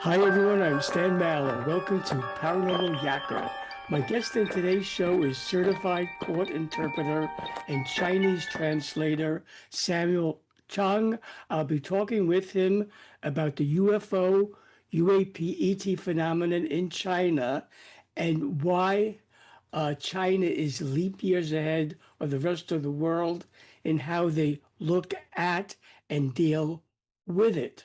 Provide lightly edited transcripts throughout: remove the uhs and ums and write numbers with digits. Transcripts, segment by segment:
Hi everyone, I'm Stan Maller. Welcome to Paranormal Yakker. My guest in today's show is certified court interpreter and Chinese translator Samuel Chong. I'll be talking with him about the UFO, UAP, ET phenomenon in China and why China is leap years ahead of the rest of the world in how they look at and deal with it.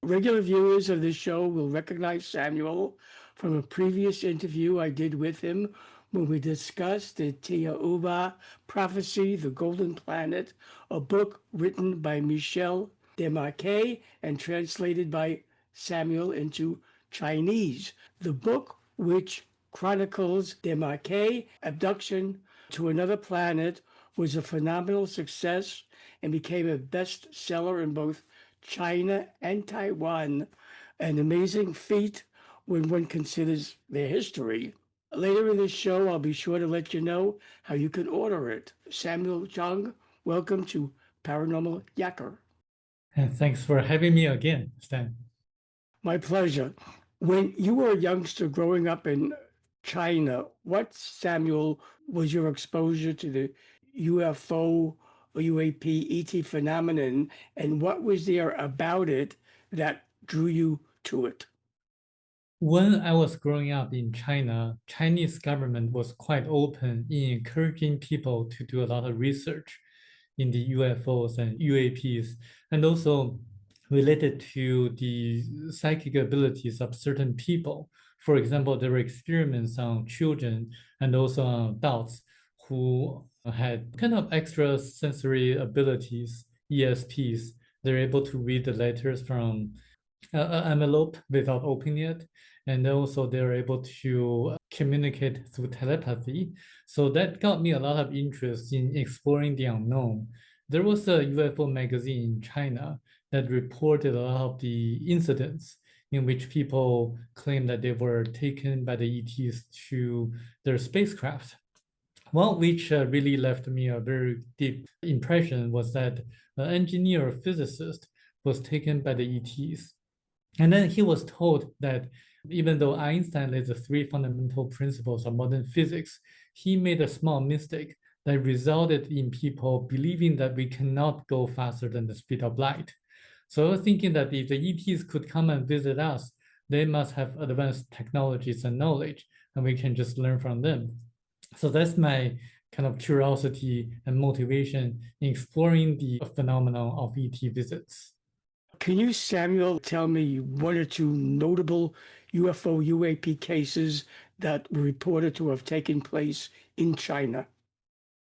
Regular viewers of this show will recognize Samuel from a previous interview I did with him when we discussed the Thiaoouba Prophecy, The Golden Planet, a book written by Michel Desmarquet and translated by Samuel into Chinese. The book, which chronicles Desmarquet' abduction to another planet, was a phenomenal success and became a bestseller in both China and Taiwan, an amazing feat when one considers their history. Later in this show, I'll be sure to let you know how you can order it. Samuel Chong, welcome to Paranormal Yakker. And thanks for having me again, Stan. My pleasure. When you were a youngster growing up in China, what, Samuel, was your exposure to the UFO or UAP ET phenomenon, and what was there about it that drew you to it? When I was growing up in China, Chinese government was quite open in encouraging people to do a lot of research in the UFOs and UAPs, and also related to the psychic abilities of certain people. For example, there were experiments on children and also on adults who had kind of extra sensory abilities, ESPs. They're able to read the letters from an envelope without opening it. And also they're able to communicate through telepathy. So that got me a lot of interest in exploring the unknown. There was a UFO magazine in China that reported a lot of the incidents in which people claimed that they were taken by the ETs to their spacecraft. One which really left me a very deep impression was that an engineer physicist was taken by the ETs. And then he was told that even though Einstein laid the three fundamental principles of modern physics, he made a small mistake that resulted in people believing that we cannot go faster than the speed of light. So I was thinking that if the ETs could come and visit us, they must have advanced technologies and knowledge, and we can just learn from them. So that's my kind of curiosity and motivation in exploring the phenomenon of ET visits. Can you, Samuel, tell me one or two notable UFO UAP cases that were reported to have taken place in China?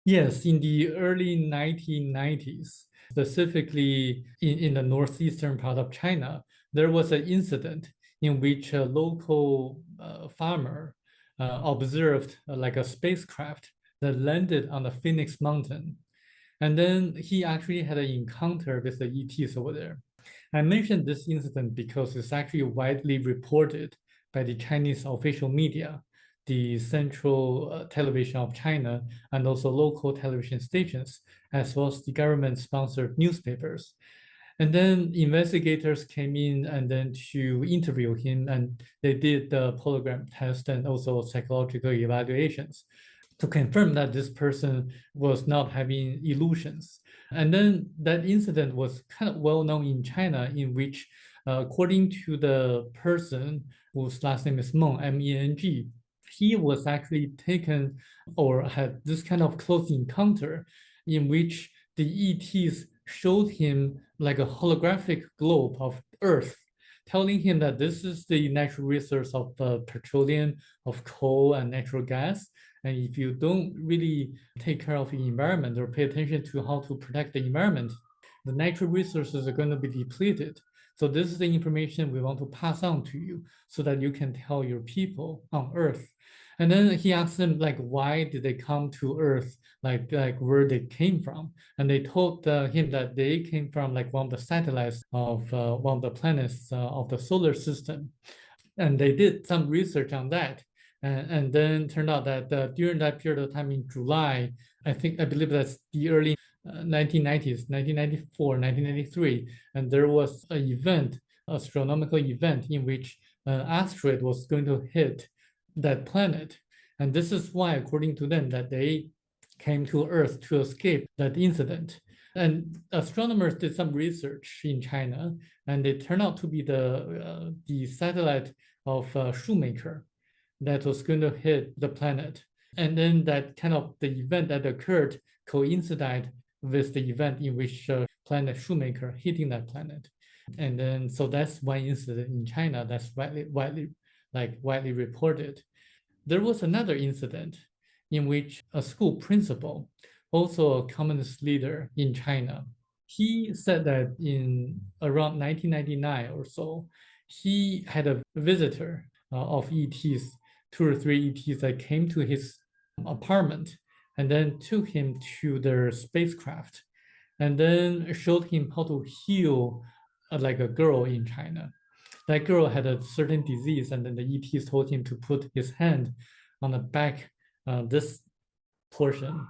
Yes, in the early 1990s, specifically in the northeastern part of China, there was an incident in which a local farmer observed like a spacecraft that landed on the Phoenix Mountain. And then he actually had an encounter with the ETs over there. I mentioned this incident because it's actually widely reported by the Chinese official media, the central television of China, and also local television stations, as well as the government-sponsored newspapers. And then investigators came in and then to interview him, and they did the polygraph test and also psychological evaluations to confirm that this person was not having illusions. And then that incident was kind of well known in China, in which, according to the person whose last name is Meng, M-E-N-G, he was actually taken or had this kind of close encounter in which the ETs showed him like a holographic globe of Earth, telling him that this is the natural resource of petroleum, of coal, and natural gas. And if you don't really take care of the environment or pay attention to how to protect the environment, the natural resources are going to be depleted. So this is the information we want to pass on to you so that you can tell your people on Earth. And then he asked them, like, why did they come to Earth, like where they came from? And they told him that they came from like one of the satellites of one of the planets of the solar system. And they did some research on that. And then turned out that during that period of time in July, I believe that's the early 1990s, 1994, 1993, and there was an event astronomical event in which an asteroid was going to hit that planet. And this is why, according to them, that they came to Earth to escape that incident. And astronomers did some research in China, and it turned out to be the satellite of Shoemaker that was going to hit the planet. And then that kind of the event that occurred coincided with the event in which planet Shoemaker hitting that planet. And then so that's one incident in China that's widely reported. There was another incident in which a school principal, also a communist leader in China, he said that in around 1999 or so, he had a visitor of ETs, 2 or 3 ETs that came to his apartment and then took him to their spacecraft and then showed him how to heal like a girl in China. That girl had a certain disease, and then the ETs told him to put his hand on the back, this portion,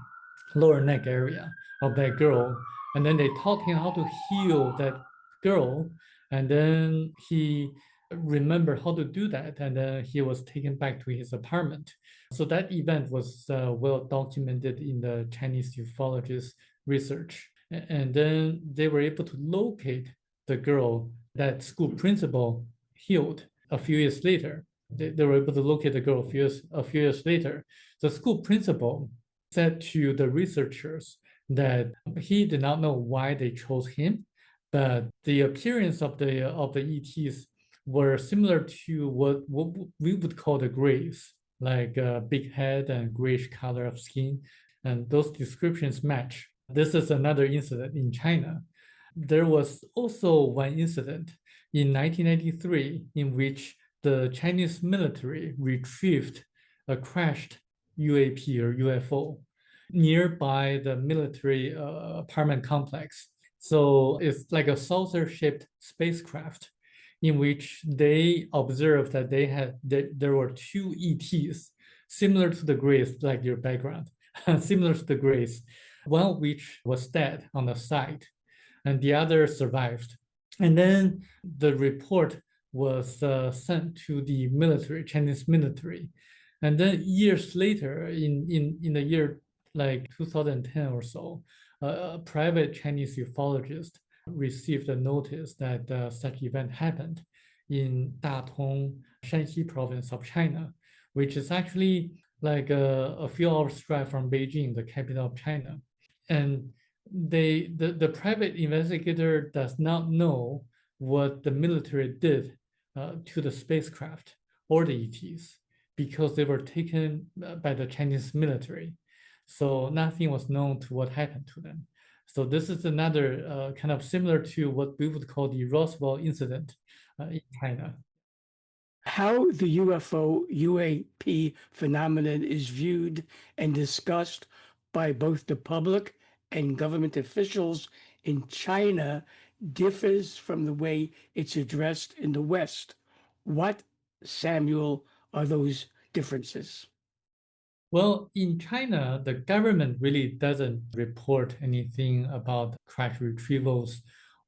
lower neck area of that girl, and then they taught him how to heal that girl, and then he remembered how to do that, and then he was taken back to his apartment. So that event was well documented in the Chinese ufologists' research, and then they were able to locate the girl that school principal healed a few years later. They were able to locate the girl a few years later. The school principal said to the researchers that he did not know why they chose him, but the appearance of the ETs were similar to what we would call the grays, like a big head and grayish color of skin, and those descriptions match. This is another incident in China. There was also one incident in 1993 in which the Chinese military retrieved a crashed UAP or UFO nearby the military apartment complex. So it's like a saucer-shaped spacecraft in which they observed that there were 2 ETs similar to the grays, like your background, similar to the grays, one of which was dead on the side and the other survived. And then the report was sent to the military, Chinese military. And then years later, in the year like 2010 or so, a private Chinese ufologist received a notice that such event happened in Datong, Shanxi province of China, which is actually like a few hours drive from Beijing, the capital of China. And the private investigator does not know what the military did to the spacecraft or the ETs because they were taken by the Chinese military. So nothing was known to what happened to them. So this is another kind of similar to what we would call the Roswell incident in China. How the UFO UAP phenomenon is viewed and discussed by both the public and government officials in China differs from the way it's addressed in the West. What, Samuel, are those differences? Well, in China, the government really doesn't report anything about crash retrievals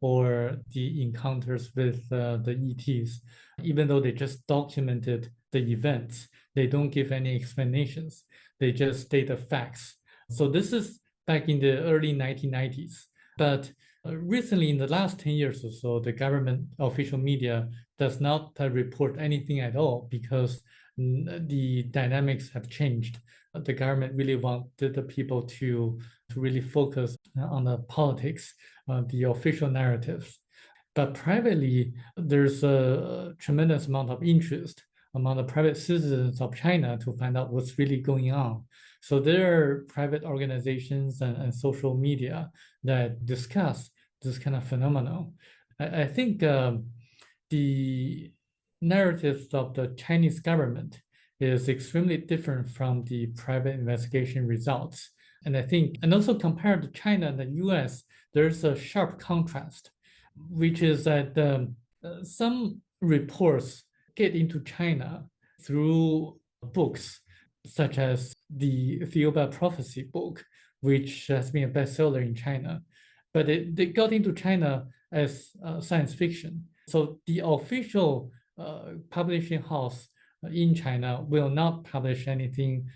or the encounters with the ETs, even though they just documented the events. They don't give any explanations. They just state the facts. So this is back in the early 1990s. But recently, in the last 10 years or so, the government official media does not report anything at all because the dynamics have changed. The government really wanted the people to really focus on the politics, the official narratives. But privately, there's a tremendous amount of interest among the private citizens of China to find out what's really going on. So there are private organizations and social media that discuss this kind of phenomenon. I think the narrative of the Chinese government is extremely different from the private investigation results. And I think, and also compared to China and the US, there's a sharp contrast, which is that some reports get into China through books, such as the Thiaoouba Prophecy book, which has been a bestseller in China. But they got into China as science fiction. So the official publishing house in China will not publish anything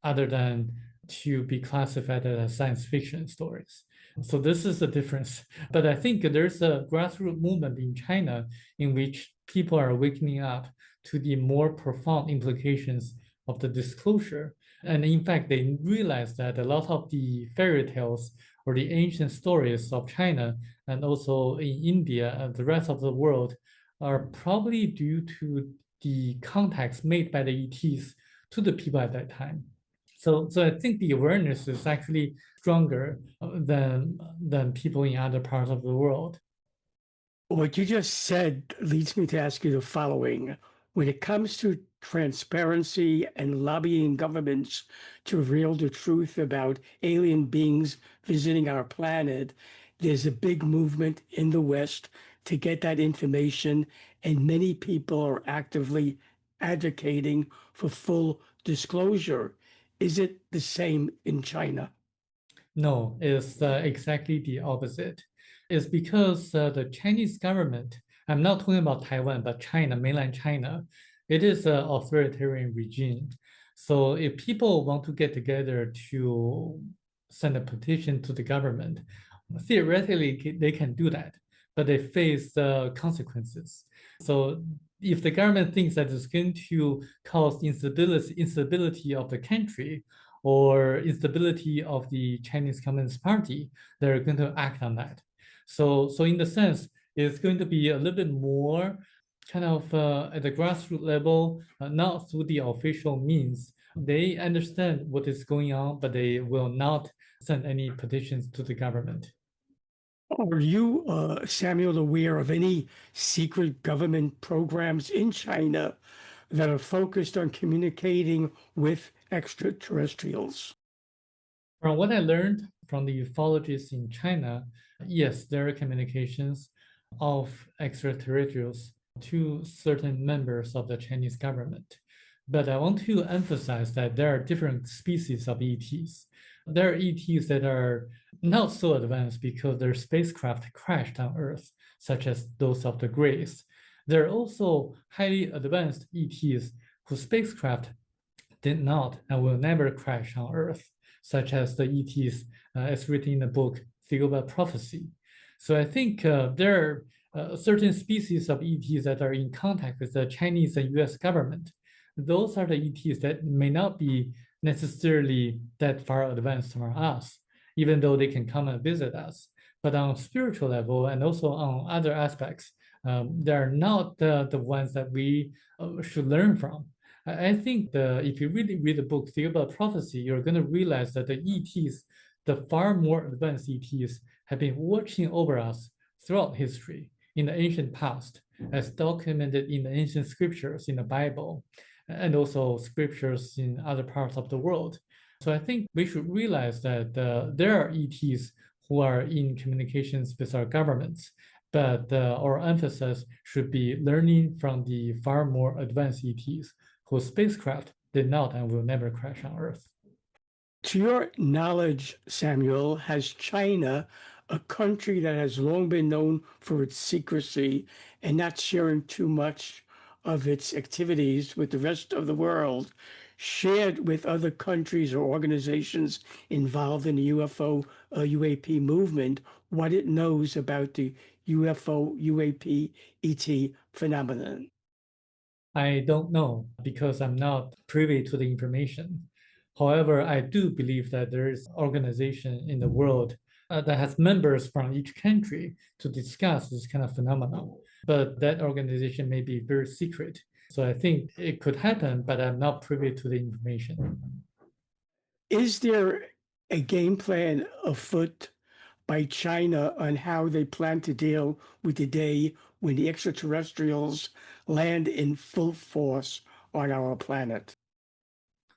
other than to be classified as science fiction stories. So this is the difference. But I think there's a grassroots movement in China in which people are waking up to the more profound implications of the disclosure. And in fact, they realize that a lot of the fairy tales or the ancient stories of China and also in India and the rest of the world are probably due to the contacts made by the ETs to the people at that time. So I think the awareness is actually stronger than people in other parts of the world. What you just said leads me to ask you the following. When it comes to transparency and lobbying governments to reveal the truth about alien beings visiting our planet, there's a big movement in the West to get that information, and many people are actively advocating for full disclosure. Is it the same in China? No, it's exactly the opposite. It's because the Chinese government, I'm not talking about Taiwan, but China, mainland China, it is an authoritarian regime. So if people want to get together to send a petition to the government, theoretically they can do that, but they face consequences. So if the government thinks that it's going to cause instability of the country, or instability of the Chinese Communist Party, they're going to act on that. So in the sense, it's going to be a little bit more kind of at the grassroots level, not through the official means. They understand what is going on, but they will not send any petitions to the government. Are you, Samuel, aware of any secret government programs in China that are focused on communicating with extraterrestrials? From what I learned from the ufologists in China, yes, there are communications of extraterrestrials to certain members of the Chinese government. But I want to emphasize that there are different species of ETs. There are ETs that are not so advanced because their spacecraft crashed on Earth, such as those of the Greys. There are also highly advanced ETs whose spacecraft did not and will never crash on Earth, such as the ETs as written in the book Thiaoouba Prophecy. So I think there are certain species of ETs that are in contact with the Chinese and US government. Those are the ETs that may not be necessarily that far advanced from us, even though they can come and visit us. But on a spiritual level and also on other aspects, they're not the ones that we should learn from. I think if you really read the book Thiaoouba Prophecy, you're going to realize that the ETs, the far more advanced ETs, have been watching over us throughout history in the ancient past, as documented in the ancient scriptures in the Bible, and also scriptures in other parts of the world. So I think we should realize that there are ETs who are in communications with our governments, but our emphasis should be learning from the far more advanced ETs whose spacecraft did not and will never crash on Earth. To your knowledge, Samuel, has China, a country that has long been known for its secrecy and not sharing too much of its activities with the rest of the world, shared with other countries or organizations involved in the UFO UAP movement what it knows about the UFO UAP ET phenomenon? I don't know because I'm not privy to the information. However, I do believe that there is organization in the world that has members from each country to discuss this kind of phenomenon. But that organization may be very secret. So I think it could happen, but I'm not privy to the information. Is there a game plan afoot by China on how they plan to deal with the day when the extraterrestrials land in full force on our planet?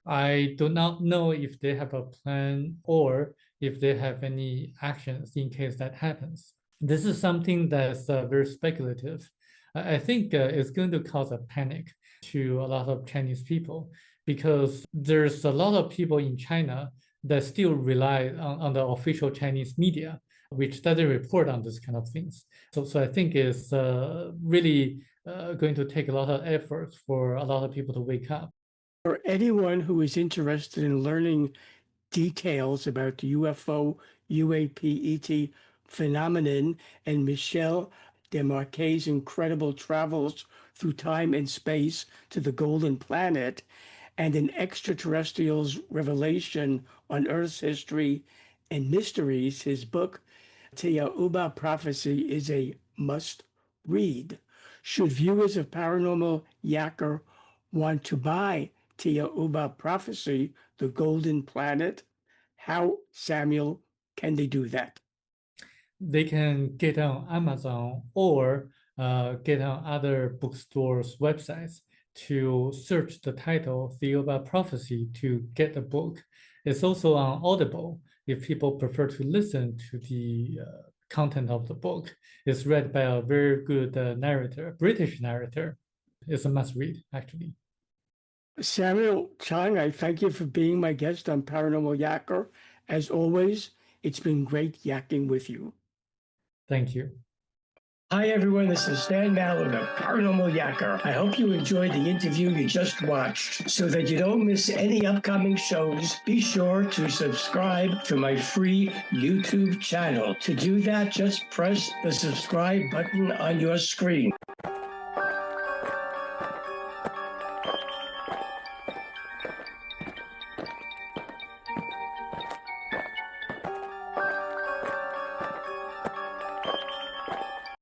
I do not know if they have a plan or if they have any actions in case that happens. This is something that's very speculative. I think it's going to cause a panic to a lot of Chinese people because there's a lot of people in China that still rely on the official Chinese media. which doesn't report on this kind of things. So I think it's really going to take a lot of effort for a lot of people to wake up. For anyone who is interested in learning details about the UFO, UAP, ET phenomenon and Michel Desmarquet's incredible travels through time and space to the Golden Planet, and an extraterrestrials revelation on Earth's history and mysteries, his book, Thiaoouba Prophecy, is a must read. Should viewers of Paranormal Yakker want to buy Thiaoouba Prophecy, The Golden Planet, how, Samuel, can they do that? They can get on Amazon or get on other bookstores' websites to search the title Thiaoouba Prophecy to get the book. It's also on Audible if people prefer to listen to the content of the book. It's read by a very good narrator, British narrator. It's a must read, actually. Samuel Chong, I thank you for being my guest on Paranormal Yakker. As always, it's been great yakking with you. Thank you. Hi, everyone. This is Stan Mallard of Paranormal Yakker. I hope you enjoyed the interview you just watched. So that you don't miss any upcoming shows, be sure to subscribe to my free YouTube channel. To do that, just press the subscribe button on your screen.